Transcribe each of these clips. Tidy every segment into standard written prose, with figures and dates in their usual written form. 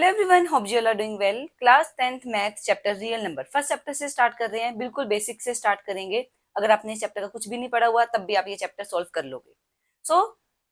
Everyone, hope you are doing well. Class 10th math chapter real number first chapter से start कर रहे हैं। बिल्कुल बेसिक से स्टार्ट करेंगे। अगर आपने इस चैप्टर का कुछ भी नहीं पढ़ा हुआ तब भी आप ये चैप्टर सॉल्व कर लोगे।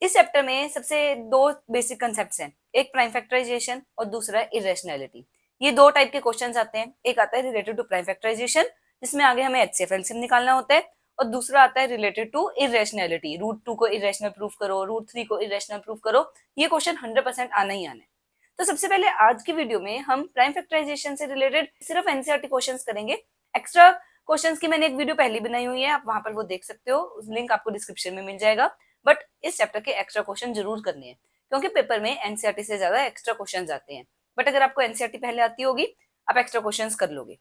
इस चैप्टर में सबसे दो बेसिक कंसेप्ट्स हैं, एक प्राइम फैक्टराइजेशन और दूसरा इरेशनैलिटी। ये दो टाइप के क्वेश्चंस आते हैं। एक आता है रिलेटेड टू प्राइम फैक्टराइजेशन जिसमें आगे हमें एचसीएफ एलसीएम निकालना होता है, और दूसरा आता है रिलेटेड टू इरेशनैलिटी, रूट 2 को इरेशनल प्रूफ करो, रूट 3 को इरेशनल प्रूफ करो। ये क्वेश्चन 100% आना ही आना है। तो सबसे पहले आज की वीडियो में हम प्राइम फैक्टराइजेशन से रिलेटेड सिर्फ एनसीईआरटी क्वेश्चंस करेंगे। एक्स्ट्रा क्वेश्चंस की मैंने एक वीडियो पहले बनाई हुई है, आप वहां पर वो देख सकते हो, लिंक आपको डिस्क्रिप्शन में मिल जाएगा। बट इस चैप्टर के एक्स्ट्रा क्वेश्चन जरूर करने हैं क्योंकि पेपर में एनसीईआरटी से ज्यादा एक्स्ट्रा क्वेश्चन आते हैं। बट अगर आपको एनसीईआरटी पहले आती होगी आप एक्स्ट्रा क्वेश्चन कर लोगे।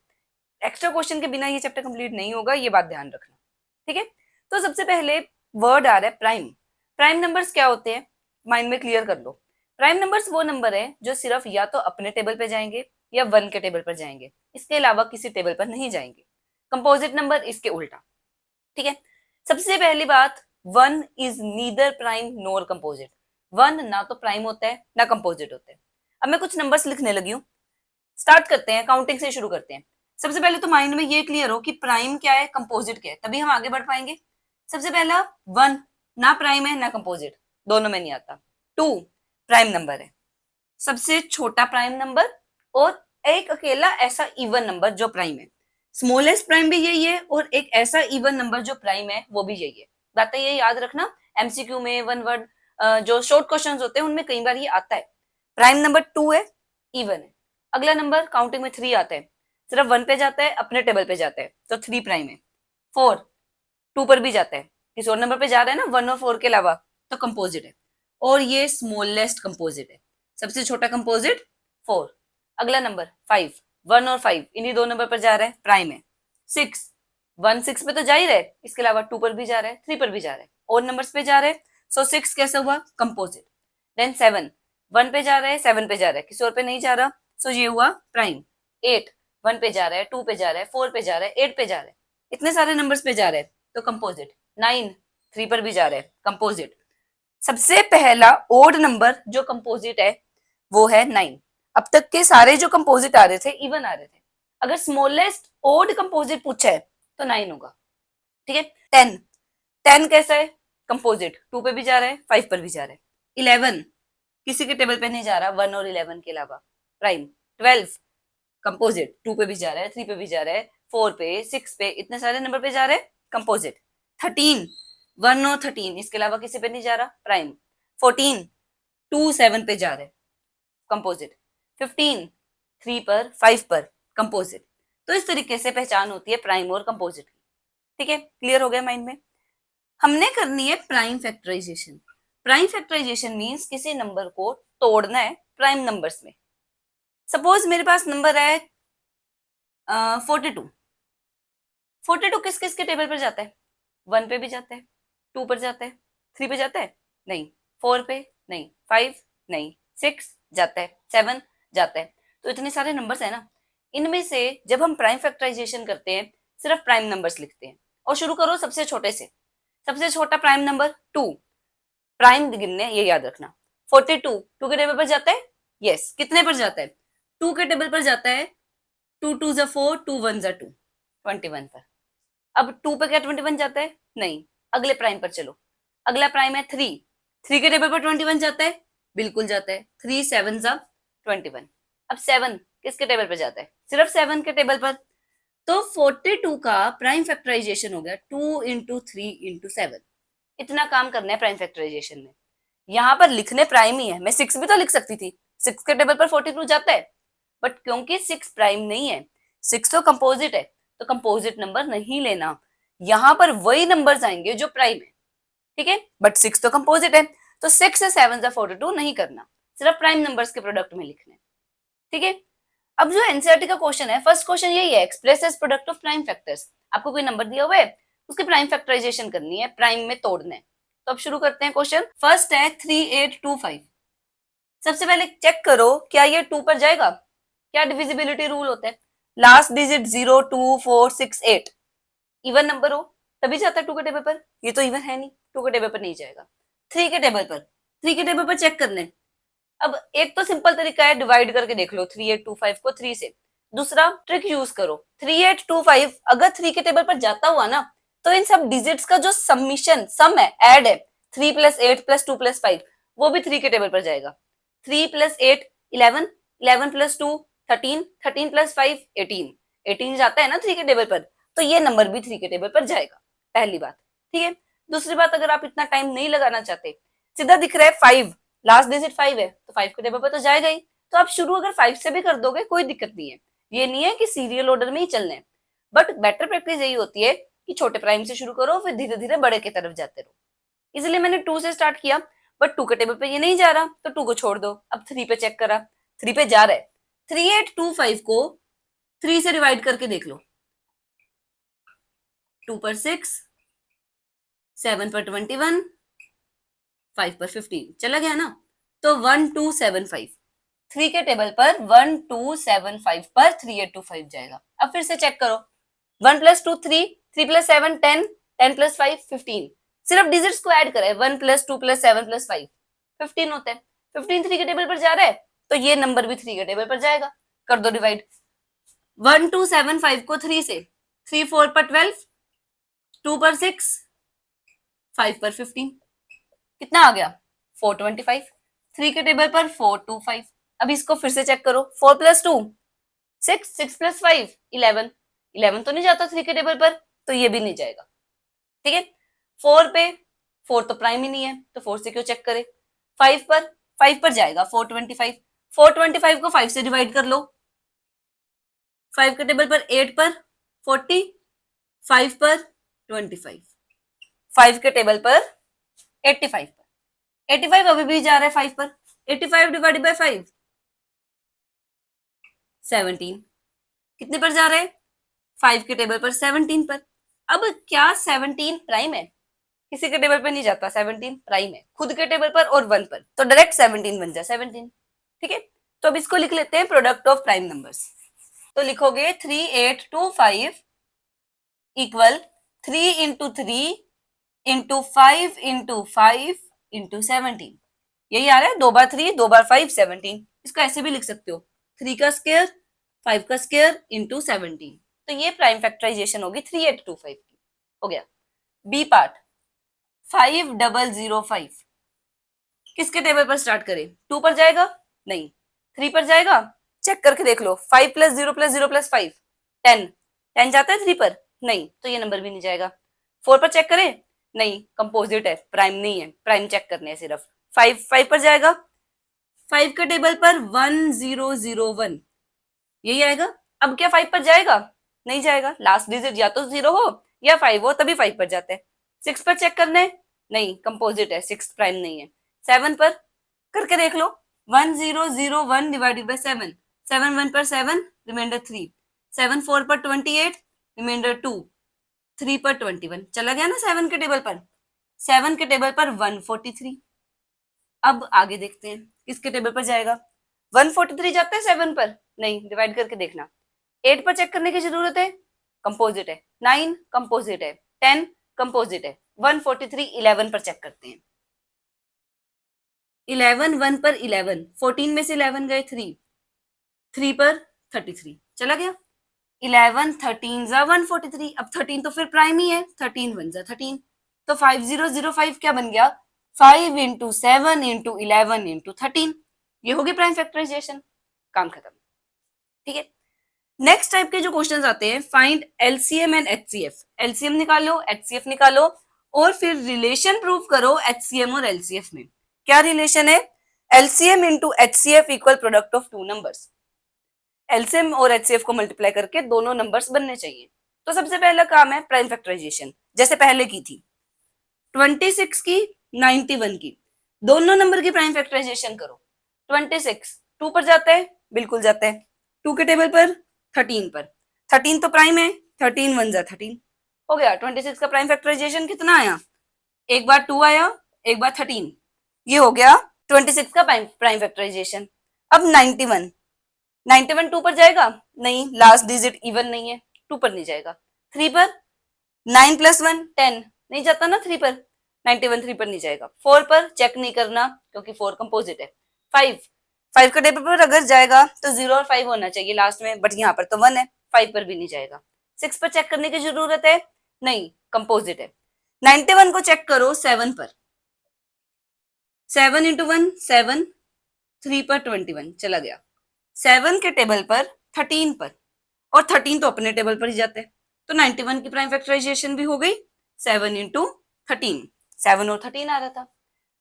एक्स्ट्रा क्वेश्चन के बिना ये चैप्टर कंप्लीट नहीं होगा, ये बात ध्यान रखना, ठीक है। तो सबसे पहले वर्ड आ रहा है प्राइम। प्राइम नंबर्स क्या होते हैं, माइंड में क्लियर कर लो। प्राइम नंबर्स वो नंबर है जो सिर्फ या तो अपने टेबल पे जाएंगे या 1 के टेबल पर जाएंगे, इसके अलावा किसी टेबल पर नहीं जाएंगे। कंपोजिट नंबर इसके उल्टा, ठीक है। सबसे पहली बात, 1 is neither prime NOR composite. 1 ना तो प्राइम होता है ना कंपोजिट होता है। अब मैं कुछ नंबर्स लिखने लगी हूँ, स्टार्ट करते हैं, काउंटिंग से शुरू करते हैं। सबसे पहले तो माइंड में ये क्लियर हो कि प्राइम क्या है कंपोजिट क्या है, तभी हम आगे बढ़ पाएंगे। सबसे पहला 1 ना प्राइम है ना कंपोजिट, दोनों में नहीं आता। 2 प्राइम नंबर है, सबसे छोटा प्राइम नंबर, और एक अकेला ऐसा इवन नंबर जो प्राइम है। स्मॉलेस्ट प्राइम भी यही है और एक ऐसा इवन नंबर जो प्राइम है वो भी यही है। बातें ये याद रखना, एमसीक्यू में 1 वर्ड जो शॉर्ट क्वेश्चंस होते हैं उनमें कई बार ये आता है। प्राइम नंबर 2 है, इवन है। अगला नंबर काउंटिंग में 3 आता है, सिर्फ 1 पे जाता है, अपने टेबल पे जाता है, तो 3 प्राइम है। 4 2 पर भी जाता है, किसी और नंबर पे जा रहा है ना 1 और 4 के अलावा, तो कंपोजिट है। और ये स्मॉलेस्ट कंपोजिट है, सबसे छोटा कंपोजिट 4। अगला नंबर 5, 1 और 5 इन्हीं दो नंबर पर जा रहा है, प्राइम है। 6 1 6 पे तो जा ही रहा है, इसके अलावा 2 पर भी जा रहा है, 3 पर भी जा रहा है, और नंबर्स पे जा रहा है, सो 6 कैसा हुआ कंपोजिट। देन 7 1 पे जा रहा है, 7 पे जा रहा है, किसी और पे नहीं जा रहा, सो ये हुआ प्राइम। 8 1 पे जा रहा है, 2 पे जा रहा है, 4 पे जा रहा है, 8 पे जा रहा है, इतने सारे नंबर्स पे जा रहे हैं तो कंपोजिट। 9 3 पर भी जा रहे हैं, कंपोजिट। सबसे पहला ओड नंबर जो कंपोजिट है वो है 9। अब तक के सारे जो कंपोजिट आ रहे थे इवन आ रहे थे, अगर स्मॉलेस्ट ओड कंपोजिट पूछा है तो 9 होगा, ठीक है। 10 10 कैसा है कंपोजिट, 2 पे भी जा रहा है, 5 पर भी जा रहा है। 11 किसी के टेबल पे नहीं जा रहा, 1 और 11 के अलावा, प्राइम। 12 कंपोजिट, 2 पे भी जा रहा है, 3 पे भी जा रहा है, 4 पे, 6 पे, इतने सारे नंबर पे जा रहे हैं, कंपोजिट। 13 1 और 13 इसके अलावा किसी पे नहीं जा रहा, प्राइम। 14 2 7 पे जा रहे हैं, कंपोजिट। 15 3 पर 5 पर, कंपोजिट। तो इस तरीके से पहचान होती है प्राइम और कंपोजिट की, ठीक है। क्लियर हो गया माइंड में। हमने करनी है prime factorisation. Prime factorisation means किसी नंबर को तोड़ना है प्राइम नंबर्स में। सपोज मेरे पास नंबर है 42। 42 किस किस के टेबल पर जाता है, 1 पे भी जाता है, 2 पर जाता है, 3 पे जाता है नहीं, 4 पे नहीं, 5 नहीं, 6 जाता है, 7 जाता है। तो इतने सारे नंबर्स है ना, इनमें से जब हम प्राइम फैक्टराइजेशन करते हैं सिर्फ प्राइम नंबर्स लिखते हैं। और शुरू करो सबसे छोटे से, सबसे छोटा प्राइम नंबर 2, प्राइम गिनने ये याद रखना। 42 2 के टेबल पर जाता है, यस। कितने पर जाता है, 2 के टेबल पर जाता है, 2 2 जा 4, 2 1 जा 2, 21 पर। अब 2 पे क्या 21 जाता है, नहीं। अगले प्राइम पर चलो, अगला प्राइम है 3, 3 के टेबल पर 21 जाता है, बिल्कुल जाता है, 3 7 जा 21। अब 7 किसके टेबल पर जाता है, सिर्फ 7 के टेबल पर। तो 42 का प्राइम फैक्टराइजेशन हो गया 2 इंटू 3 इंटू 7। इतना काम करना है प्राइम फैक्टराइजेशन में। यहाँ पर लिखने प्राइम ही है, मैं 6 भी तो लिख सकती थी, 6 के टेबल पर 42 जाता है, बट क्योंकि 6 प्राइम नहीं है, 6 तो कंपोजिट है, तो कंपोजिट नंबर नहीं लेना। यहाँ पर वही नंबर्स आएंगे जो प्राइम है, ठीक है, बट 6 तो कंपोजिट है, तो 6 से 7 जा 42 नहीं करना, सिर्फ प्राइम नंबर्स के प्रोडक्ट में लिखने, ठीक है। अब जो एनसीईआरटी का क्वेश्चन है, फर्स्ट क्वेश्चन यही है, express as product of prime factors. आपको कोई नंबर दिया हुआ है, उसकी प्राइम फैक्टराइजेशन करनी है, प्राइम में तोड़ना है। तो अब शुरू करते हैं क्वेश्चन। फर्स्ट है 3825। सबसे पहले चेक करो क्या ये 2 पर जाएगा, क्या डिविजिबिलिटी रूल होता है, लास्ट डिजिट 0 2 4 6 8 इवन नंबर हो तभी जाता है 2 के टेबल पर, ये तो इवन है नहीं, 2 के टेबल पर नहीं जाएगा। 3 के टेबल पर, 3 के टेबल पर चेक करने, अब एक तो सिंपल तरीका है, डिवाइड करके देख लो 3825 को 3 से। दूसरा ट्रिक यूज करो, 3825 अगर 3 के टेबल पर जाता हुआ ना, तो इन सब डिजिट्स का जो समीशन सम है, ऐड है, 3 प्लस 8 प्लस 2 प्लस 5, वो भी 3 के टेबल पर जाएगा। 3 प्लस 8 11, 11 प्लस 2 13, 13 प्लस 5 18, 18 जाता है ना 3 के टेबल पर, तो ये नंबर भी 3 के टेबल पर जाएगा। पहली बात, ठीक है। दूसरी बात, अगर आप इतना टाइम नहीं लगाना चाहते, सीधा दिख रहा है 5, लास्ट डिजिट 5 है, तो 5 के टेबल पर तो जाएगा ही, तो आप शुरू अगर 5 से भी कर दोगे कोई दिक्कत नहीं है। ये नहीं है कि सीरियल ऑर्डर में ही चलना है, बट बेटर प्रैक्टिस यही होती है कि छोटे प्राइम से शुरू करो, फिर धीरे धीरे बड़े की तरफ जाते रहो। इसलिए मैंने 2 से स्टार्ट किया, बट 2 के टेबल पे ये नहीं जा रहा, तो 2 को छोड़ दो। अब 3 पे चेक करा, 3 पे जा रहा है, 3825 को 3 से डिवाइड करके देख लो। 2 पर 6, 7 पर 21, 5 पर 15, चला गया ना, तो 1275, 3 के टेबल पर 1275 पर 3825 जाएगा। अब फिर से चेक करो, 1 प्लस 2 3, 3 प्लस 7 10, 10 प्लस 5 15, सिर्फ डिजिट्स को ऐड करें, 1 प्लस 2 प्लस 7 प्लस 5 15 होते हैं। 15 3 के टेबल पर जा रहा है, तो ये नंबर भी 3 के टेबल पर जाएगा। कर दो डिवाइड, 1275 को 3 से, 3 4 पर 12, 2 पर 6, 5 पर 15, कितना आ गया 425, 3 के टेबल पर 425। अब इसको फिर से चेक करो, 4 प्लस 2 6, 6 प्लस 5 11, 11 तो नहीं जाता 3 के टेबल पर, तो ये भी नहीं जाएगा, ठीक है। 4 पे, 4 तो प्राइम ही नहीं है, तो 4 से क्यों चेक करें। 5 पर जाएगा 425, 425 को 5 से डिवाइड कर लो, 5 के टेबल पर 8 पर 40, 5 पर 25, 5 के टेबल पर 85 पर, 85 अभी भी जा रहा है 5 पर, 85 डिवाइडेड बाय 5 17, कितने पर जा रहे हैं 5 के टेबल पर 17 पर। अब क्या 17 प्राइम है, किसी के टेबल पर नहीं जाता, 17 प्राइम है खुद के टेबल पर और 1 पर, तो डायरेक्ट 17 बन जाए 17, ठीक है। तो अब इसको लिख लेते हैं प्रोडक्ट ऑफ प्राइम नंबर्स। तो लिखोगे 3825 equal 3 into 3 into 5 into 5 into 17, यही आ रहा है, 2 बार 3 2 बार 5 17। इसको ऐसे भी लिख सकते हो, 3 का स्क्वायर 5 का स्क्वायर इंटू 17, तो ये प्राइम फैक्टराइजेशन होगी 3825 की। हो गया। बी पार्ट, 5005 किसके टेबल पर स्टार्ट करें, 2 पर जाएगा नहीं, 3 पर जाएगा, चेक करके देख लो, 5 प्लस 0 प्लस 0 प्लस 5 10, 10 जाता है 3 पर नहीं, तो ये नंबर भी नहीं जाएगा। 4 पर चेक करें, नहीं कंपोजिट है, प्राइम नहीं है, प्राइम चेक करने है सिर्फ। 5 पर जाएगा, 5 के टेबल पर 1001, यही आएगा। अब क्या 5 पर जाएगा, नहीं जाएगा, लास्ट डिजिट या तो 0 हो या 5 हो, तभी 5 पर जाते हैं। 6 पर चेक करने, नहीं कंपोजिट है, 6 प्राइम नहीं है। 7 पर करके देख लो, 1001 डिवाइडेड बाय 7, 7 1 पर 7, रिमाइंडर 3, 7 4 पर 28, रिमाइंडर 2, 3 पर 21, चला गया ना 7 के टेबल पर। 7 के टेबल पर 143। अब आगे देखते हैं किसके टेबल पर जाएगा, 143 जाता है 7 पर नहीं, डिवाइड करके देखना। 8 पर चेक करने की जरूरत है, कंपोजिट है। 9 कंपोजिट है, 10 कंपोजिट है। 143 11 पर चेक करते हैं। 11 1 पर 11, 14 में से 11 गए 3, 3 पर 33, चला गया। 11 13 जा 143, अब 13 तो फिर प्राइम ही है, 13 1 जा 13, तो 5005 क्या बन गया, 5 इंटू 7 इंटू 11 इंटू 13, ये होगी प्राइम फैक्टराइजेशन, काम खत्म, ठीक है। नेक्स्ट टाइप के जो क्वेश्चंस आते हैं, find LCM and HCF, LCM निकालो एचसीएफ निकालो और फिर रिलेशन प्रूव करो एचसीएम और एलसीएफ में। क्या रिलेशन है, LCM into HCF equal product of two numbers. LCM और एचसीएफ को मल्टीप्लाई करके दोनों नंबर्स बनने चाहिए। तो सबसे पहला काम है प्राइम फैक्टराइजेशन, जैसे पहले की थी 26 की 91 की, दोनों नंबर की प्राइम फैक्टराइजेशन करो। 26 2 पर जाता है, बिल्कुल जाता है, 2 के टेबल पर 13 पर, 13 तो प्राइम है, 13 1 जा 13, हो गया। 26 का प्राइम फैक्टराइजेशन कितना आया, एक बार 2 आया, एक बार 13, ये हो गया 26 का प्राइम फैक्टराइजेशन। अब 91, 91 2 पर जाएगा नहीं, लास्ट डिजिट इवन नहीं है, 2 पर नहीं जाएगा। 3 पर 9 प्लस 1 10, नहीं जाता ना 3 पर, 91 3 पर नहीं जाएगा। 4 पर चेक नहीं करना क्योंकि 4 कंपोजिट है। 5 का टेबल पर अगर जाएगा तो 0 और 5 होना चाहिए लास्ट में, बट यहाँ पर तो 1 है, 5 पर भी नहीं जाएगा। 6 पर चेक करने की जरूरत है नहीं, कंपोजिट है। 91 को चेक करो 7 पर, 7 इंटू 1 7, 3 पर 21 चला गया, 7 के टेबल पर 13 पर, और 13 तो अपने टेबल पर ही जाते हैं, तो 91 की प्राइम फैक्टराइजेशन भी हो गई 7 इंटू 13, 7 और 13 आ रहा था।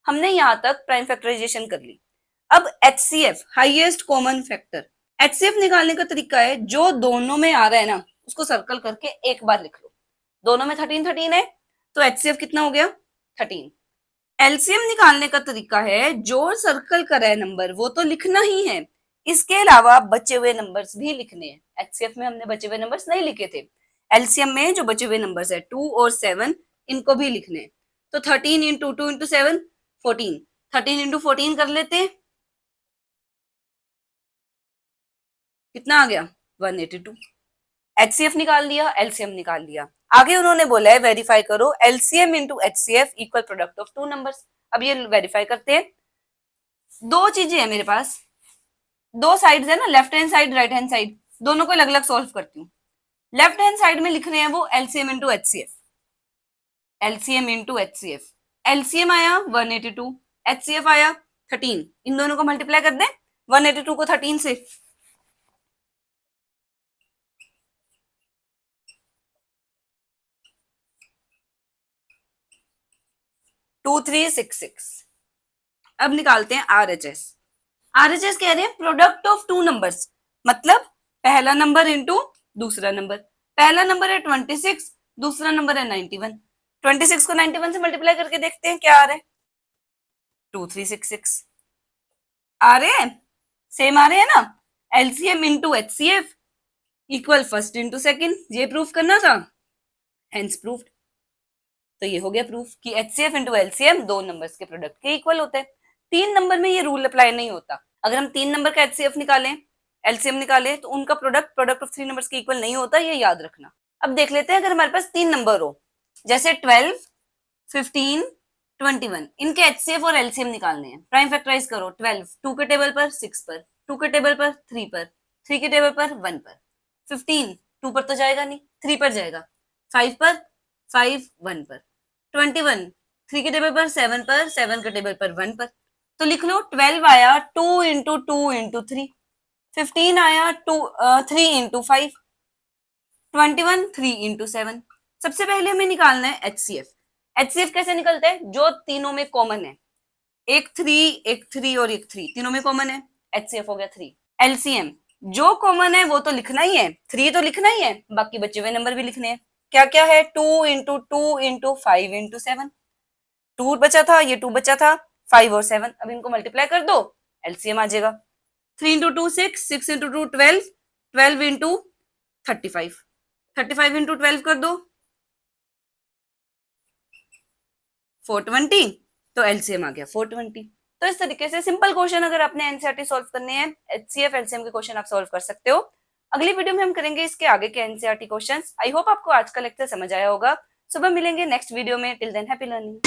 हमने यहां तक प्राइम फैक्टराइजेशन कर ली। अब HCF highest common factor, HCF निकालने का तरीका है जो दोनों में आ रहा है ना उसको सर्कल करके एक बार लिख लो। दोनों में 13 13 है तो HCF कितना हो गया 13। LCM निकालने का तरीका है जो सर्कल करा है नंबर वो तो लिखना ही है, इसके अलावा बचे हुए नंबर्स भी लिखने हैं। HCF में हमने बचे हुए नंबर्स नहीं लिखे थे, LCM में जो बचे हुए नंबर्स है 2 और 7 इनको भी लिखने हैं। तो 13 इंटू 2 इंटू 7 14, 13 इंटू 14 कर लेते हैं, कितना आ गया 182। HCF निकाल लिया, LCM निकाल लिया। आगे उन्होंने बोला है वेरीफाई करो LCM into HCF equal product of two numbers. अब ये वेरीफाई करते हैं। दो चीजें हैं मेरे पास, दो साइड्स है ना, left hand side right hand side, दोनों को अलग अलग सॉल्व करती हूँ। लेफ्ट हैंड साइड में लिख रहे हैं वो LCM into HCF, LCM into HCF। LCM आया 182, HCF आया 13, इन दोनों को मल्टीप्लाई कर दें 182 को 13 से, 2366। अब निकालते हैं RHS। RHS कह रहे हैं प्रोडक्ट ऑफ टू नंबर्स, मतलब पहला नंबर इंटू दूसरा नंबर। पहला नंबर है 26, दूसरा नंबर है 91। 26 को 91 से मल्टीप्लाई करके देखते हैं क्या आ रहा है 2366 आ रहे हैं, सेम आ रहे हैं ना। LCM into HCF equal first into second, ये प्रूफ करना था, हेंस प्रूफ्ड। तो ये हो गया प्रूफ कि HCF इंटू LCM दो नंबर्स के प्रोडक्ट के इक्वल होते हैं। 3 नंबर में ये रूल अप्लाई नहीं होता। अगर हम 3 नंबर का HCF निकालें, LCM निकालें तो उनका प्रोडक्ट ऑफ 3 नंबर्स के इक्वल नहीं होता, ये याद रखना। अब देख लेते हैं, अगर हमारे पास 3 नंबर हो जैसे 12, 15, 21, इनके HCF और LCM निकालने हैं। प्राइम फैक्टराइज करो 12 2 के टेबल पर, 6 पर, 2 के टेबल पर, 3 पर, 3 के टेबल पर, 1 पर, 15 2 पर तो जाएगा नहीं, 3 पर जाएगा, 5 पर, 5 1 पर, 21 3 के टेबल पर, 7 पर, 7 के टेबल पर, 1 पर। तो लिख लो 12 आया 2 इंटू 2 इंटू 3, 15 आया 3 इंटू 5, 21 3 इंटू 7। सबसे पहले हमें निकालना है HCF। HCF कैसे निकलता है, जो तीनों में कॉमन है, एक 3 और एक 3 तीनों में कॉमन है, HCF हो गया 3। LCM जो कॉमन है वो तो लिखना ही है, 3 तो लिखना ही है, बाकी बचे हुए नंबर भी लिखने हैं। क्या क्या है 2 इंटू 2 इंटू 5 इंटू 7, 2 बचा था, ये 2 बचा था, 5 और 7, अब इनको मल्टीप्लाई कर दो LCM आ जाएगा। 3 इंटू 2 6, 6 इंटू 2 12, 12 इंटू 35, 35 इंटू 12 कर दो 420, तो LCM आ गया 420। तो इस तरीके से सिंपल क्वेश्चन अगर आपने एनसीईआरटी सॉल्व करने हैं, HCF LCM के क्वेश्चन आप सॉल्व कर सकते हो। अगली वीडियो में हम करेंगे इसके आगे के एनसीईआरटी क्वेश्चंस। आई होप आपको आज का लेक्चर समझ आया होगा। सुबह मिलेंगे नेक्स्ट वीडियो में, टिल देन हैप्पी लर्निंग।